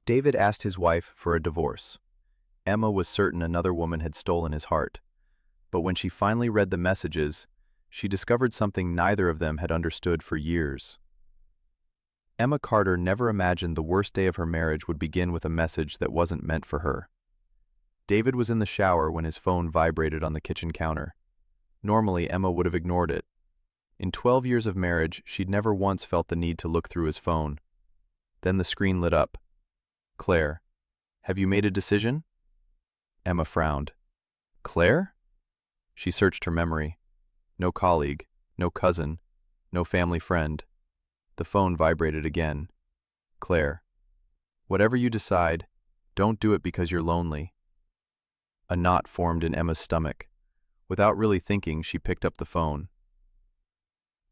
David asked his wife for a divorce. Emma was certain another woman had stolen his heart. But when she finally read the messages, she discovered something neither of them had understood for years. Emma Carter never imagined the worst day of her marriage would begin with a message that wasn't meant for her. David was in the shower when his phone vibrated on the kitchen counter. Normally, Emma would have ignored it. In 12 years of marriage, she'd never once felt the need to look through his phone. Then the screen lit up. "Claire, have you made a decision?" Emma frowned. "Claire?" She searched her memory. No colleague, no cousin, no family friend. The phone vibrated again. "Claire, whatever you decide, don't do it because you're lonely." A knot formed in Emma's stomach. Without really thinking, she picked up the phone.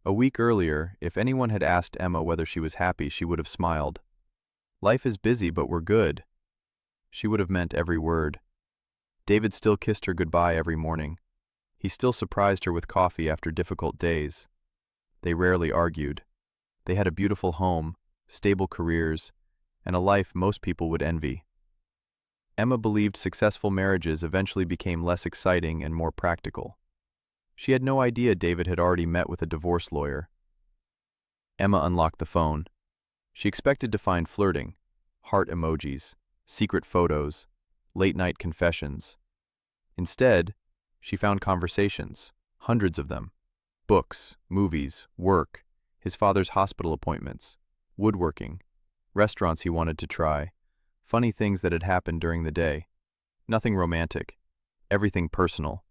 A week earlier, if anyone had asked Emma whether she was happy, she would have smiled. "Life is busy, but we're good." She would have meant every word. David still kissed her goodbye every morning. He still surprised her with coffee after difficult days. They rarely argued. They had a beautiful home, stable careers, and a life most people would envy. Emma believed successful marriages eventually became less exciting and more practical. She had no idea David had already met with a divorce lawyer. Emma unlocked the phone. She expected to find flirting, heart emojis, secret photos, late-night confessions. Instead, she found conversations, hundreds of them. Books, movies, work, his father's hospital appointments, woodworking, restaurants he wanted to try, funny things that had happened during the day. Nothing romantic, everything personal.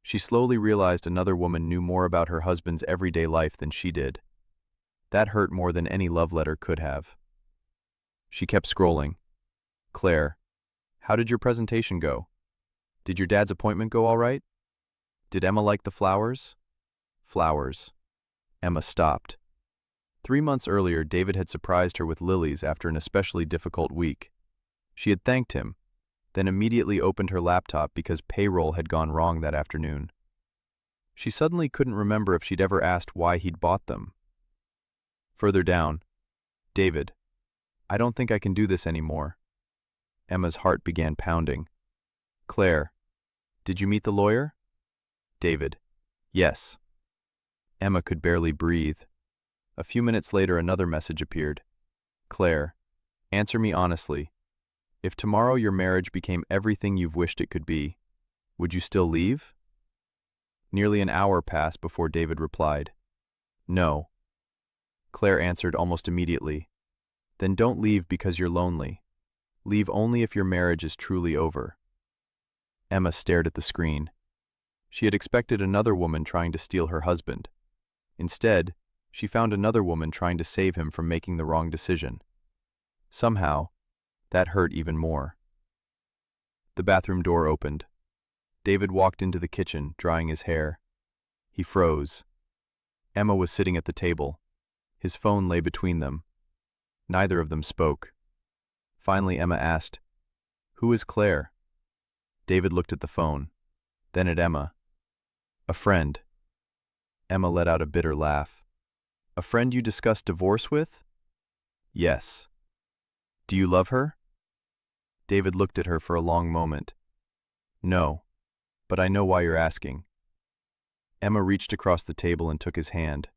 She slowly realized another woman knew more about her husband's everyday life than she did. That hurt more than any love letter could have. She kept scrolling. "Claire, how did your presentation go? Did your dad's appointment go all right? Did Emma like the flowers?" Flowers. Emma stopped. 3 months earlier, David had surprised her with lilies after an especially difficult week. She had thanked him, then immediately opened her laptop because payroll had gone wrong that afternoon. She suddenly couldn't remember if she'd ever asked why he'd bought them. Further down, "David, I don't think I can do this anymore." Emma's heart began pounding. "Claire, did you meet the lawyer?" David, "Yes." Emma could barely breathe. A few minutes later, another message appeared. "Claire, answer me honestly. If tomorrow your marriage became everything you've wished it could be, would you still leave?" Nearly an hour passed before David replied. "No." Claire answered almost immediately. "Then don't leave because you're lonely. Leave only if your marriage is truly over." Emma stared at the screen. She had expected another woman trying to steal her husband. Instead, she found another woman trying to save him from making the wrong decision. Somehow, that hurt even more. The bathroom door opened. David walked into the kitchen, drying his hair. He froze. Emma was sitting at the table. His phone lay between them. Neither of them spoke. Finally, Emma asked, "Who is Claire?" David looked at the phone, then at Emma. "A friend." Emma let out a bitter laugh. "A friend you discussed divorce with?" "Yes." "Do you love her?" David looked at her for a long moment. "No, but I know why you're asking." Emma reached across the table and took his hand.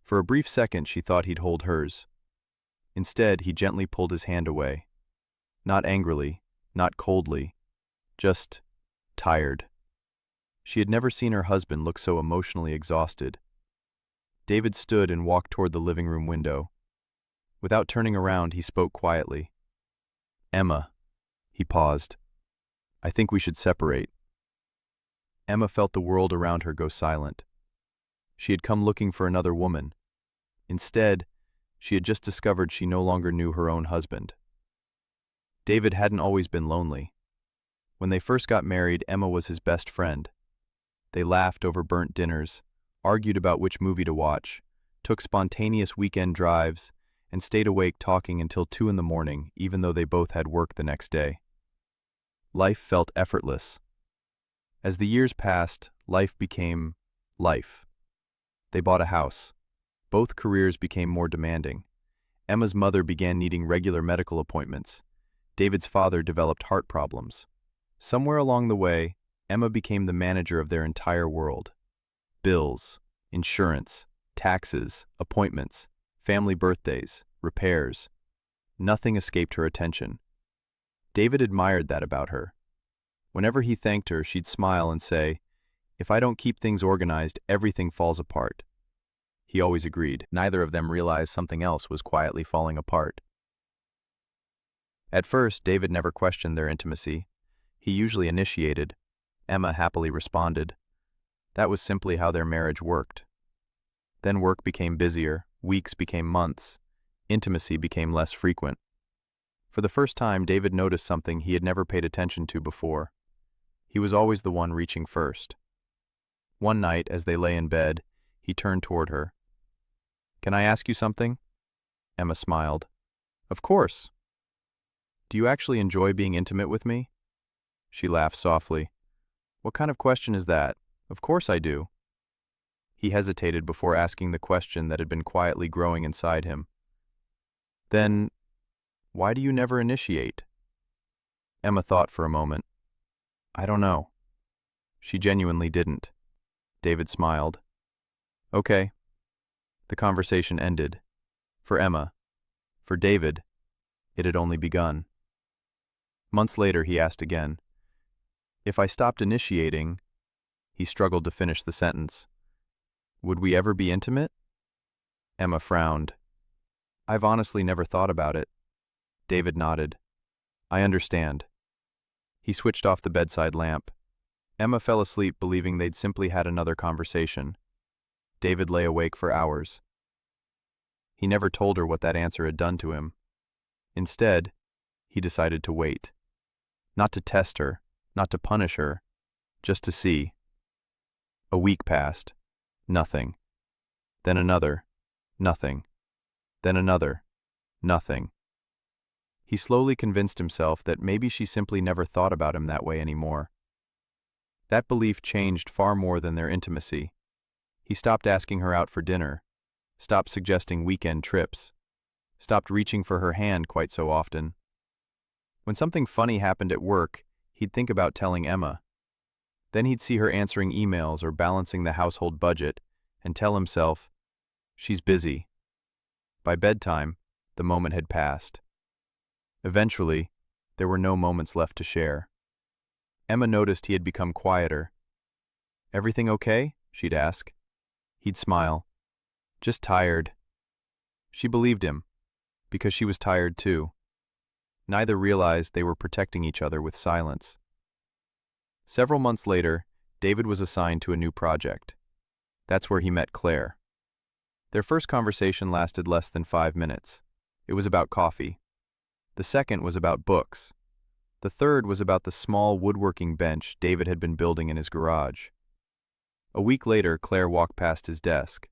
For a brief second, she thought he'd hold hers. Instead, he gently pulled his hand away. Not angrily, not coldly, just tired. She had never seen her husband look so emotionally exhausted. David stood and walked toward the living room window. Without turning around, he spoke quietly. "Emma," he paused, "I think we should separate." Emma felt the world around her go silent. She had come looking for another woman. Instead, she had just discovered she no longer knew her own husband. David hadn't always been lonely. When they first got married, Emma was his best friend. They laughed over burnt dinners, argued about which movie to watch, took spontaneous weekend drives, and stayed awake talking until 2 in the morning, even though they both had work the next day. Life felt effortless. As the years passed, life became life. They bought a house. Both careers became more demanding. Emma's mother began needing regular medical appointments. David's father developed heart problems. Somewhere along the way, Emma became the manager of their entire world. Bills, insurance, taxes, appointments, family birthdays, repairs. Nothing escaped her attention. David admired that about her. Whenever he thanked her, she'd smile and say, "If I don't keep things organized, everything falls apart." He always agreed. Neither of them realized something else was quietly falling apart. At first, David never questioned their intimacy. He usually initiated. Emma happily responded. That was simply how their marriage worked. Then work became busier, weeks became months, intimacy became less frequent. For the first time, David noticed something he had never paid attention to before. He was always the one reaching first. One night, as they lay in bed, he turned toward her. "Can I ask you something?" Emma smiled. "Of course." "Do you actually enjoy being intimate with me?" She laughed softly. "What kind of question is that? Of course I do." He hesitated before asking the question that had been quietly growing inside him. "Then, why do you never initiate?" Emma thought for a moment. "I don't know." She genuinely didn't. David smiled. "Okay." The conversation ended. For Emma. For David, it had only begun. Months later, he asked again. "If I stopped initiating," he struggled to finish the sentence, "would we ever be intimate?" Emma frowned. "I've honestly never thought about it." David nodded. "I understand." He switched off the bedside lamp. Emma fell asleep believing they'd simply had another conversation. David lay awake for hours. He never told her what that answer had done to him. Instead, he decided to wait. Not to test her, not to punish her, just to see. A week passed. Nothing. Then another. Nothing. Then another. Nothing. He slowly convinced himself that maybe she simply never thought about him that way anymore. That belief changed far more than their intimacy. He stopped asking her out for dinner, stopped suggesting weekend trips, stopped reaching for her hand quite so often. When something funny happened at work, he'd think about telling Emma. Then he'd see her answering emails or balancing the household budget and tell himself, "She's busy." By bedtime, the moment had passed. Eventually, there were no moments left to share. Emma noticed he had become quieter. "Everything okay?" she'd ask. He'd smile. "Just tired." She believed him, because she was tired too. Neither realized they were protecting each other with silence. Several months later, David was assigned to a new project. That's where he met Claire. Their first conversation lasted less than 5 minutes. It was about coffee. The second was about books. The third was about the small woodworking bench David had been building in his garage. A week later, Claire walked past his desk.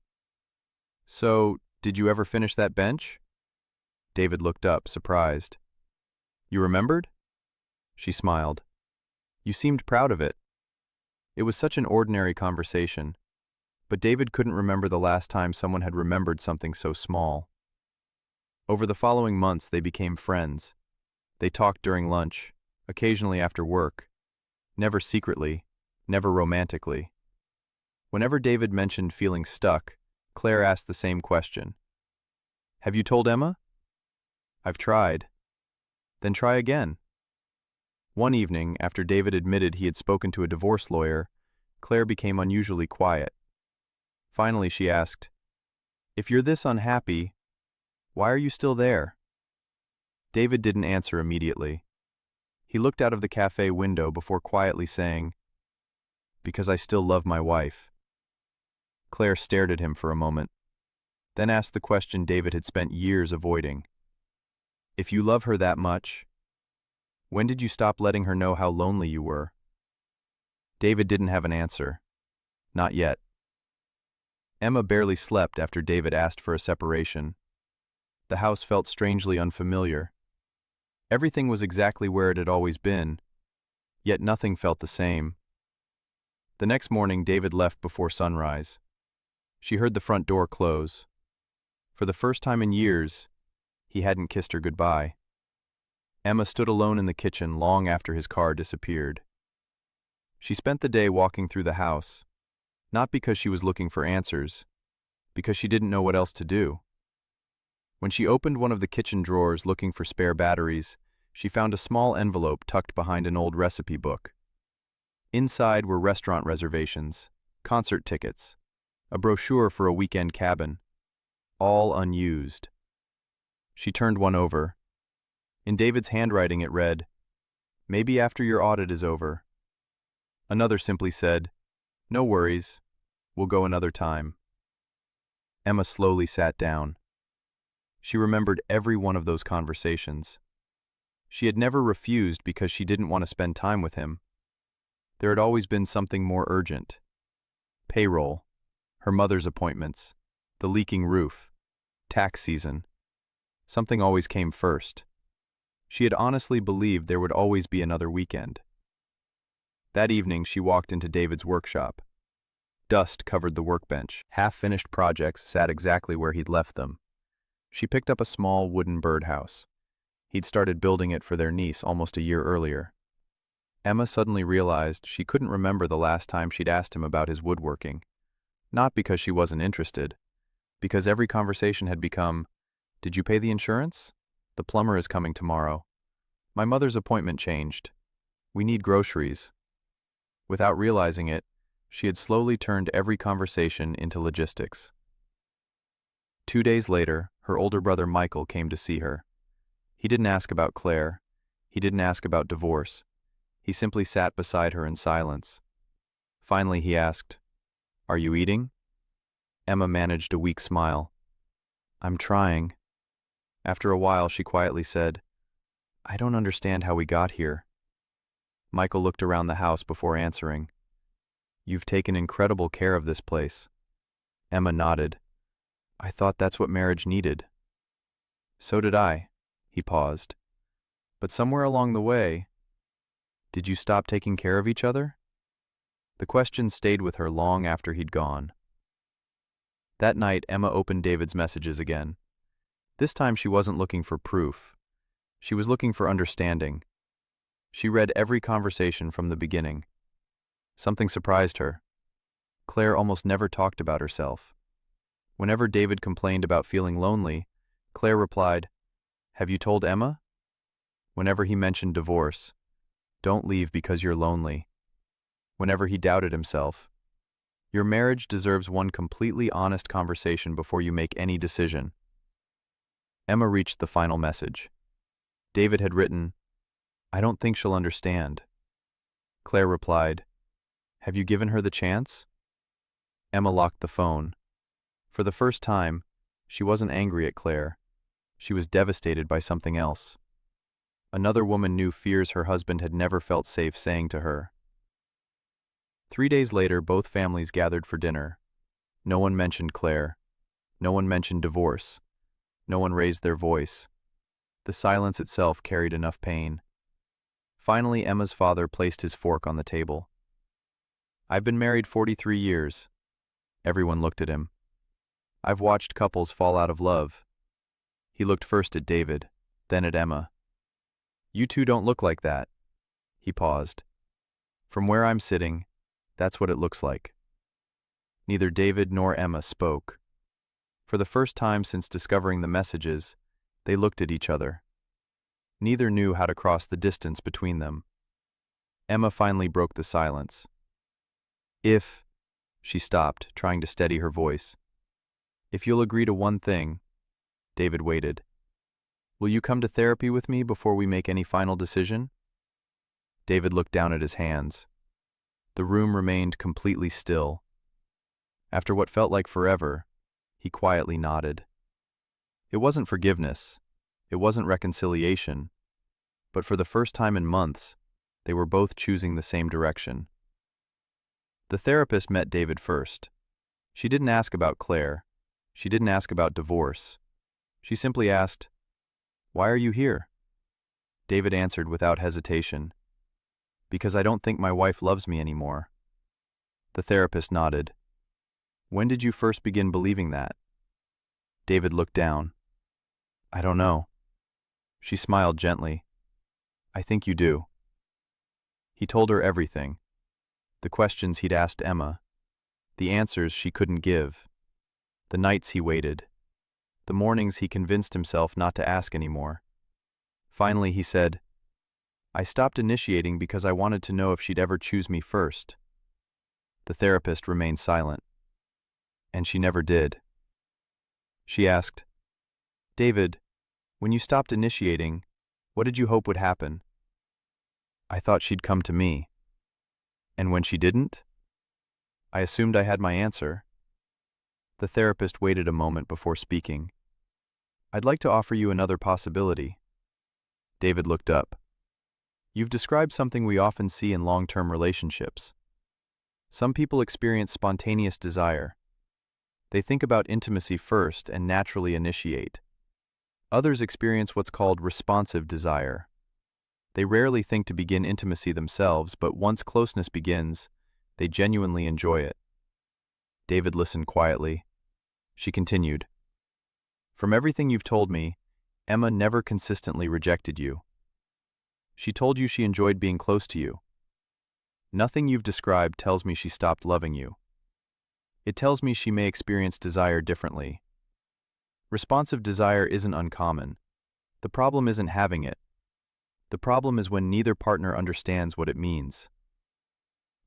"So, did you ever finish that bench?" David looked up, surprised. "You remembered?" She smiled. "You seemed proud of it." It was such an ordinary conversation, but David couldn't remember the last time someone had remembered something so small. Over the following months, they became friends. They talked during lunch, occasionally after work, never secretly, never romantically. Whenever David mentioned feeling stuck, Claire asked the same question. "Have you told Emma?" "I've tried." "Then try again." One evening, after David admitted he had spoken to a divorce lawyer, Claire became unusually quiet. Finally, she asked, "If you're this unhappy, why are you still there?" David didn't answer immediately. He looked out of the cafe window before quietly saying, "Because I still love my wife." Claire stared at him for a moment, then asked the question David had spent years avoiding. "If you love her that much, when did you stop letting her know how lonely you were?" David didn't have an answer. Not yet. Emma barely slept after David asked for a separation. The house felt strangely unfamiliar. Everything was exactly where it had always been, yet nothing felt the same. The next morning, David left before sunrise. She heard the front door close. For the first time in years, He hadn't kissed her goodbye. Emma stood alone in the kitchen long after his car disappeared. She spent the day walking through the house, not because she was looking for answers, because she didn't know what else to do. When she opened one of the kitchen drawers looking for spare batteries, she found a small envelope tucked behind an old recipe book. Inside were restaurant reservations, concert tickets, a brochure for a weekend cabin, all unused. She turned one over. In David's handwriting it read, "Maybe after your audit is over." Another simply said, "No worries, we'll go another time." Emma slowly sat down. She remembered every one of those conversations. She had never refused because she didn't want to spend time with him. There had always been something more urgent. Payroll, her mother's appointments, the leaking roof, tax season. Something always came first. She had honestly believed there would always be another weekend. That evening she walked into David's workshop. Dust covered the workbench. Half-finished projects sat exactly where he'd left them. She picked up a small wooden birdhouse. He'd started building it for their niece almost a year earlier. Emma suddenly realized she couldn't remember the last time she'd asked him about his woodworking. Not because she wasn't interested, because every conversation had become, "Did you pay the insurance? The plumber is coming tomorrow. My mother's appointment changed. We need groceries." Without realizing it, she had slowly turned every conversation into logistics. 2 days later, her older brother Michael came to see her. He didn't ask about Claire. He didn't ask about divorce. He simply sat beside her in silence. Finally, he asked, "Are you eating?" Emma managed a weak smile. "I'm trying." After a while, she quietly said, "I don't understand how we got here." Michael looked around the house before answering. "You've taken incredible care of this place." Emma nodded. "I thought that's what marriage needed." "So did I." He paused. "But somewhere along the way, did you stop taking care of each other?" The question stayed with her long after he'd gone. That night, Emma opened David's messages again. This time she wasn't looking for proof. She was looking for understanding. She read every conversation from the beginning. Something surprised her. Claire almost never talked about herself. Whenever David complained about feeling lonely, Claire replied, "Have you told Emma?" Whenever he mentioned divorce, "Don't leave because you're lonely." Whenever he doubted himself, "Your marriage deserves one completely honest conversation before you make any decision." Emma reached the final message. David had written, "I don't think she'll understand." Claire replied, "Have you given her the chance?" Emma locked the phone. For the first time, she wasn't angry at Claire. She was devastated by something else. Another woman knew fears her husband had never felt safe saying to her. 3 days later, both families gathered for dinner. No one mentioned Claire. No one mentioned divorce. No one raised their voice. The silence itself carried enough pain. Finally, Emma's father placed his fork on the table. "I've been married 43 years. Everyone looked at him. "I've watched couples fall out of love." He looked first at David, then at Emma. "You two don't look like that." He paused. "From where I'm sitting, that's what it looks like." Neither David nor Emma spoke. For the first time since discovering the messages, they looked at each other. Neither knew how to cross the distance between them. Emma finally broke the silence. "If," she stopped, trying to steady her voice. "If you'll agree to one thing." David waited. "Will you come to therapy with me before we make any final decision?" David looked down at his hands. The room remained completely still. After what felt like forever, he quietly nodded. It wasn't forgiveness. It wasn't reconciliation. But for the first time in months, they were both choosing the same direction. The therapist met David first. She didn't ask about Claire. She didn't ask about divorce. She simply asked, "Why are you here?" David answered without hesitation, "Because I don't think my wife loves me anymore." The therapist nodded. "When did you first begin believing that?" David looked down. I don't know. She smiled gently. I think you do. He told her everything. The questions he'd asked Emma. The answers she couldn't give. The nights he waited. The mornings he convinced himself not to ask anymore. Finally he said, I stopped initiating because I wanted to know if she'd ever choose me first. The therapist remained silent. And she never did. She asked, David, when you stopped initiating, what did you hope would happen? I thought she'd come to me. And when she didn't? I assumed I had my answer. The therapist waited a moment before speaking. I'd like to offer you another possibility. David looked up. You've described something we often see in long-term relationships. Some people experience spontaneous desire. They think about intimacy first and naturally initiate. Others experience what's called responsive desire. They rarely think to begin intimacy themselves, but once closeness begins, they genuinely enjoy it. David listened quietly. She continued. From everything you've told me, Emma never consistently rejected you. She told you she enjoyed being close to you. Nothing you've described tells me she stopped loving you. It tells me she may experience desire differently. Responsive desire isn't uncommon. The problem isn't having it. The problem is when neither partner understands what it means.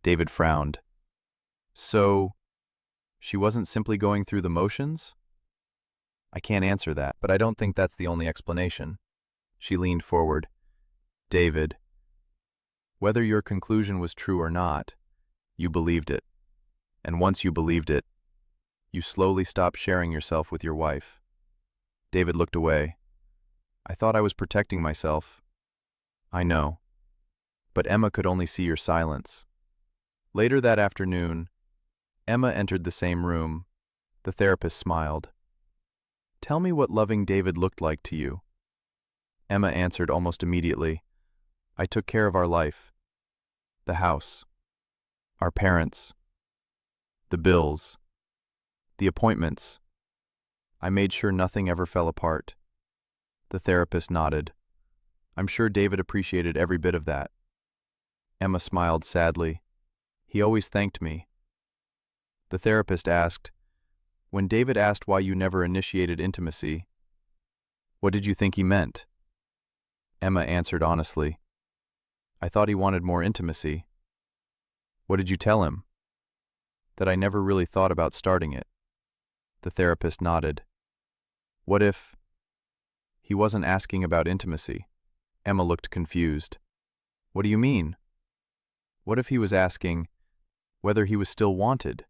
David frowned. So, she wasn't simply going through the motions? I can't answer that, but I don't think that's the only explanation. She leaned forward. David, whether your conclusion was true or not, you believed it. And once you believed it, you slowly stopped sharing yourself with your wife. David looked away. I thought I was protecting myself. I know. But Emma could only see your silence. Later that afternoon, Emma entered the same room. The therapist smiled. Tell me what loving David looked like to you. Emma answered almost immediately. I took care of our life. The house. Our parents. The bills. The appointments. I made sure nothing ever fell apart. The therapist nodded. I'm sure David appreciated every bit of that. Emma smiled sadly. He always thanked me. The therapist asked, when David asked why you never initiated intimacy, what did you think he meant? Emma answered honestly. I thought he wanted more intimacy. What did you tell him? That I never really thought about starting it. The therapist nodded. What if he wasn't asking about intimacy? Emma looked confused. What do you mean? What if he was asking whether he was still wanted?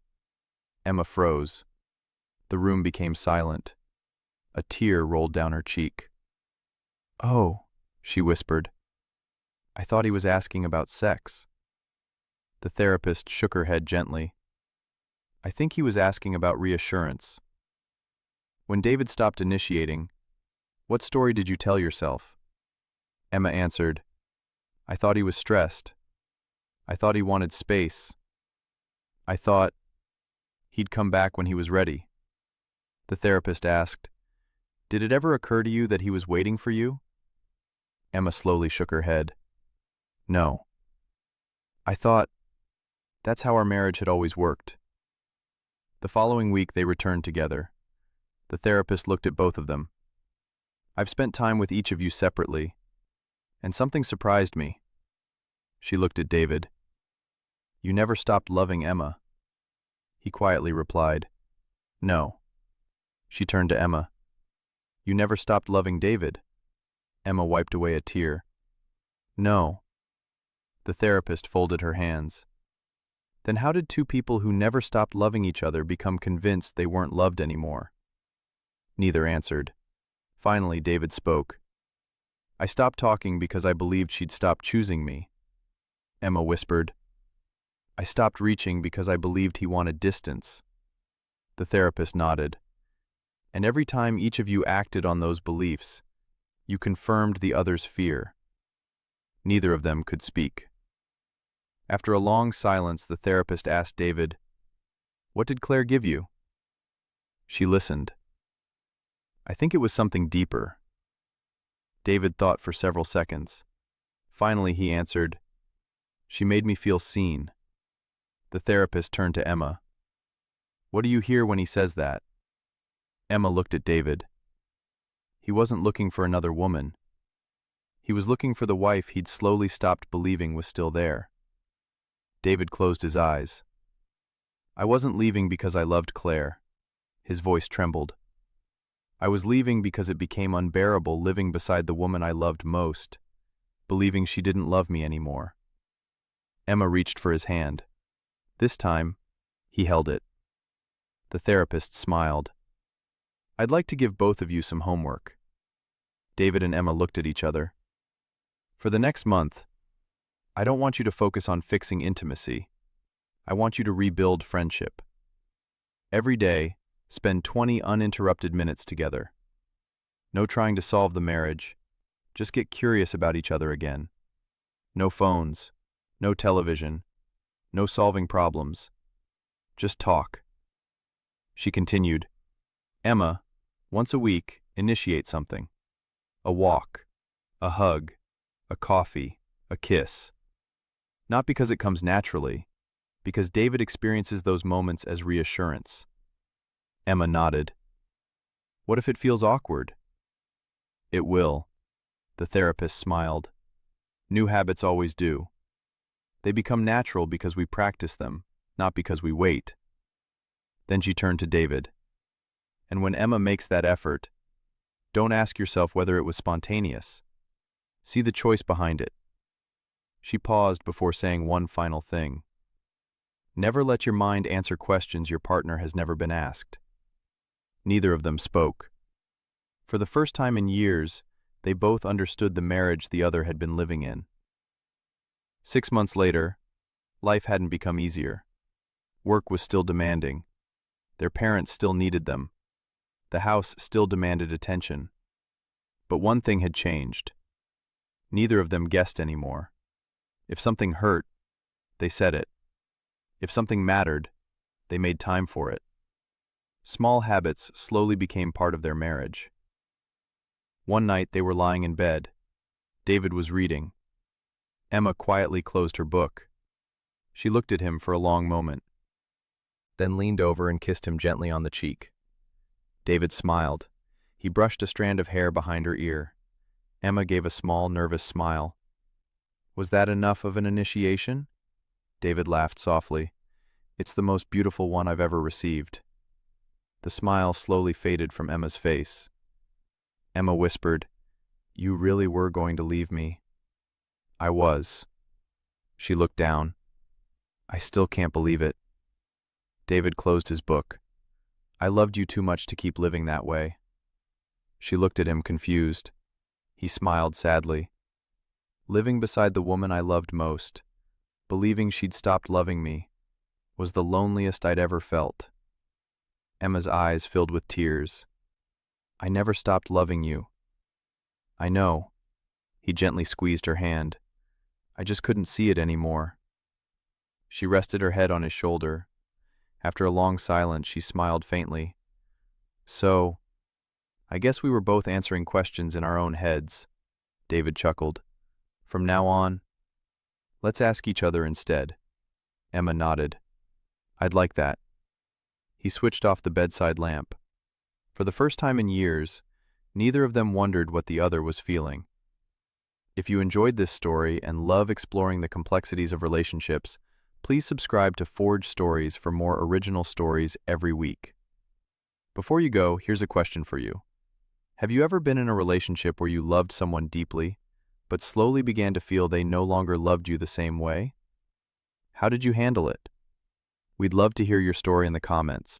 Emma froze. The room became silent. A tear rolled down her cheek. Oh, she whispered. I thought he was asking about sex. The therapist shook her head gently. I think he was asking about reassurance. When David stopped initiating, what story did you tell yourself? Emma answered, I thought he was stressed. I thought he wanted space. I thought he'd come back when he was ready. The therapist asked, did it ever occur to you that he was waiting for you? Emma slowly shook her head. No. I thought that's how our marriage had always worked. The following week they returned together. The therapist looked at both of them. I've spent time with each of you separately, and something surprised me. She looked at David. You never stopped loving Emma. He quietly replied, no. She turned to Emma. You never stopped loving David. Emma wiped away a tear. No. The therapist folded her hands. Then how did two people who never stopped loving each other become convinced they weren't loved anymore? Neither answered. Finally, David spoke. I stopped talking because I believed she'd stop choosing me. Emma whispered. I stopped reaching because I believed he wanted distance. The therapist nodded. And every time each of you acted on those beliefs, you confirmed the other's fear. Neither of them could speak. After a long silence, the therapist asked David, what did Claire give you? She listened. I think it was something deeper. David thought for several seconds. Finally, he answered, "She made me feel seen." The therapist turned to Emma. "What do you hear when he says that?" Emma looked at David. He wasn't looking for another woman. He was looking for the wife he'd slowly stopped believing was still there. David closed his eyes. "I wasn't leaving because I loved Claire." His voice trembled. "I was leaving because it became unbearable living beside the woman I loved most, believing she didn't love me anymore." Emma reached for his hand. This time, he held it. The therapist smiled. "I'd like to give both of you some homework." David and Emma looked at each other. "For the next month, I don't want you to focus on fixing intimacy. I want you to rebuild friendship. Every day, spend 20 uninterrupted minutes together. No trying to solve the marriage. Just get curious about each other again. No phones, no television, no solving problems. Just talk." She continued, "Emma, once a week, initiate something. A walk, a hug, a coffee, a kiss. Not because it comes naturally, because David experiences those moments as reassurance." Emma nodded. "What if it feels awkward?" "It will." The therapist smiled. "New habits always do. They become natural because we practice them, not because we wait." Then she turned to David. "And when Emma makes that effort, don't ask yourself whether it was spontaneous. See the choice behind it." She paused before saying one final thing. "Never let your mind answer questions your partner has never been asked." Neither of them spoke. For the first time in years, they both understood the marriage the other had been living in. 6 months later, life hadn't become easier. Work was still demanding. Their parents still needed them. The house still demanded attention. But one thing had changed. Neither of them guessed anymore. If something hurt, they said it. If something mattered, they made time for it. Small habits slowly became part of their marriage. One night they were lying in bed. David was reading. Emma quietly closed her book. She looked at him for a long moment, then leaned over and kissed him gently on the cheek. David smiled. He brushed a strand of hair behind her ear. Emma gave a small, nervous smile. "Was that enough of an initiation?" David laughed softly. "It's the most beautiful one I've ever received." The smile slowly faded from Emma's face. Emma whispered, "You really were going to leave me." "I was." She looked down. "I still can't believe it." David closed his book. "I loved you too much to keep living that way." She looked at him confused. He smiled sadly. "Living beside the woman I loved most, believing she'd stopped loving me, was the loneliest I'd ever felt." Emma's eyes filled with tears. "I never stopped loving you." "I know." He gently squeezed her hand. "I just couldn't see it anymore." She rested her head on his shoulder. After a long silence, she smiled faintly. "So, I guess we were both answering questions in our own heads." David chuckled. "From now on, let's ask each other instead." Emma nodded. "I'd like that." He switched off the bedside lamp. For the first time in years, neither of them wondered what the other was feeling. If you enjoyed this story and love exploring the complexities of relationships, please subscribe to Forge Stories for more original stories every week. Before you go, here's a question for you. Have you ever been in a relationship where you loved someone deeply, but slowly began to feel they no longer loved you the same way? How did you handle it? We'd love to hear your story in the comments.